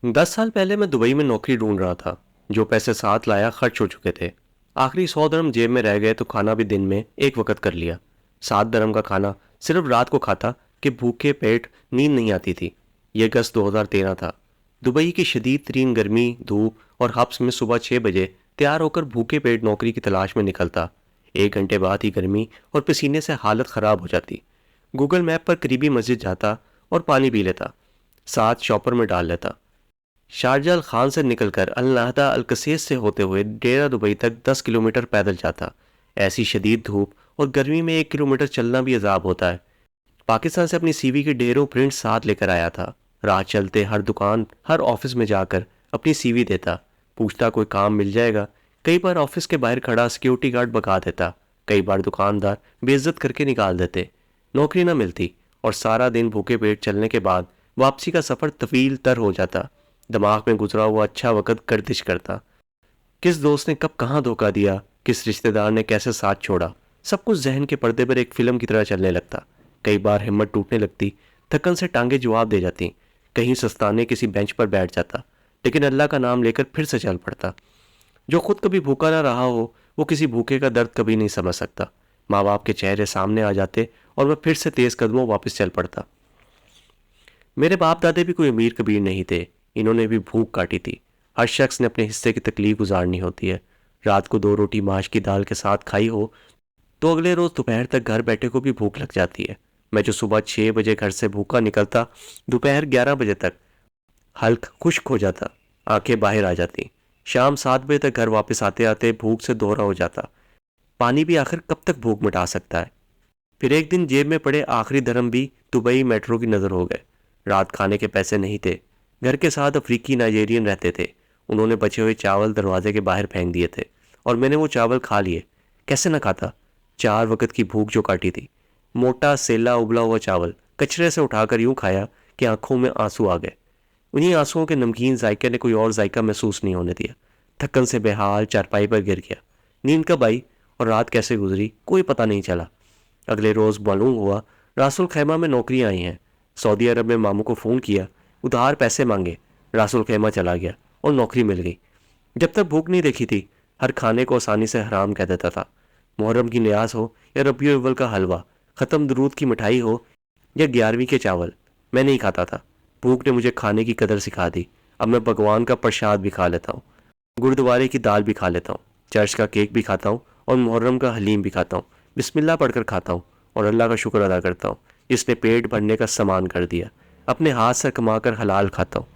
10 سال پہلے میں دبئی میں نوکری ڈھونڈ رہا تھا۔ جو پیسے ساتھ لایا خرچ ہو چکے تھے۔ آخری 100 درہم جیب میں رہ گئے تو کھانا بھی دن میں ایک وقت کر لیا۔ 7 درہم کا کھانا صرف رات کو کھاتا کہ بھوکے پیٹ نیند نہیں آتی تھی۔ یہ اگست 2013 تھا۔ دبئی کی شدید ترین گرمی، دھوپ اور حبس میں صبح 6 بجے تیار ہو کر بھوکے پیٹ نوکری کی تلاش میں نکلتا۔ 1 گھنٹے بعد ہی گرمی اور پسینے سے حالت خراب ہو جاتی۔ گوگل میپ پر قریبی مسجد جاتا اور پانی پی لیتا، ساتھ شاپر میں ڈال لیتا۔ شارجہ الخان سے نکل کر النہدہ الکسیس سے ہوتے ہوئے ڈیرہ دبئی تک 10 کلومیٹر پیدل جاتا۔ ایسی شدید دھوپ اور گرمی میں 1 کلومیٹر چلنا بھی عذاب ہوتا ہے۔ پاکستان سے اپنی سی وی کے ڈھیروں پرنٹ ساتھ لے کر آیا تھا۔ راہ چلتے ہر دکان، ہر آفس میں جا کر اپنی سی وی دیتا، پوچھتا کوئی کام مل جائے گا۔ کئی بار آفس کے باہر کھڑا سیکیورٹی گارڈ بھگا دیتا، کئی بار دکاندار بے عزت کر کے نکال دیتے۔ نوکری نہ ملتی اور سارا دن بھوکے پیٹ چلنے کے بعد واپسی کا سفر طویل تر ہو جاتا۔ دماغ میں گزرا ہوا اچھا وقت گردش کرتا، کس دوست نے کب کہاں دھوکہ دیا، کس رشتہ دار نے کیسے ساتھ چھوڑا، سب کچھ ذہن کے پردے پر ایک فلم کی طرح چلنے لگتا۔ کئی بار ہمت ٹوٹنے لگتی، تھکن سے ٹانگیں جواب دے جاتی، کہیں سستانے کسی بینچ پر بیٹھ جاتا، لیکن اللہ کا نام لے کر پھر سے چل پڑتا۔ جو خود کبھی بھوکا نہ رہا ہو وہ کسی بھوکے کا درد کبھی نہیں سمجھ سکتا۔ ماں باپ کے چہرے سامنے آ جاتے اور میں پھر سے تیز قدموں واپس چل پڑتا۔ میرے باپ دادے بھی کوئی امیر کبیر نہیں تھے، انہوں نے بھی بھوک کاٹی تھی۔ ہر شخص نے اپنے حصے کی تکلیف گزارنی ہوتی ہے۔ رات کو 2 روٹی ماش کی دال کے ساتھ کھائی ہو تو اگلے روز دوپہر تک گھر بیٹھے کو بھی بھوک لگ جاتی ہے۔ میں جو صبح 6 بجے گھر سے بھوکا نکلتا، دوپہر 11 بجے تک حلق خشک ہو جاتا، آنکھیں باہر آ جاتی۔ شام 7 بجے تک گھر واپس آتے آتے بھوک سے دورہ ہو جاتا۔ پانی بھی آخر کب تک بھوک مٹا سکتا ہے؟ پھر ایک دن جیب میں پڑے آخری درہم بھی دبئی میٹرو کی نظر ہو گئے۔ رات کھانے کے پیسے نہیں تھے۔ گھر کے ساتھ افریقی نائجیرین رہتے تھے، انہوں نے بچے ہوئے چاول دروازے کے باہر پھینک دیے تھے اور میں نے وہ چاول کھا لیے۔ کیسے نہ کھاتا؟ 4 وقت کی بھوک جو کاٹی تھی۔ موٹا سیلا ابلا ہوا چاول کچرے سے اٹھا کر یوں کھایا کہ آنکھوں میں آنسو آ گئے۔ انہی آنسوؤں کے نمکین ذائقے نے کوئی اور ذائقہ محسوس نہیں ہونے دیا۔ تھکن سے بے حال چارپائی پر گر گیا۔ نیند کب آئی اور رات کیسے گزری کوئی پتہ نہیں چلا۔ اگلے روز معلوم ہوا راس الخیمہ میں نوکری آئی ہیں۔ سعودی عرب میں ماموں کو فون کیا، ادھار پیسے مانگے، راس الخیمہ چلا گیا اور نوکری مل گئی۔ جب تک بھوک نہیں دیکھی تھی ہر کھانے کو آسانی سے حرام کہہ دیتا تھا۔ محرم کی نیاز ہو یا ربیع الاول کا حلوہ، ختم درود کی مٹھائی ہو یا 11ویں کے چاول، میں نہیں کھاتا تھا۔ بھوک نے مجھے کھانے کی قدر سکھا دی۔ اب میں بھگوان کا پرشاد بھی کھا لیتا ہوں، گردوارے کی دال بھی کھا لیتا ہوں، چرچ کا کیک بھی کھاتا ہوں اور محرم کا حلیم بھی کھاتا ہوں۔ بسم اللہ پڑھ کر کھاتا ہوں اور اللہ کا شکر ادا کرتا ہوں جس نے پیٹ بھرنے کا سامان کر دیا۔ اپنے ہاتھ سے کما کر حلال کھاتا ہوں۔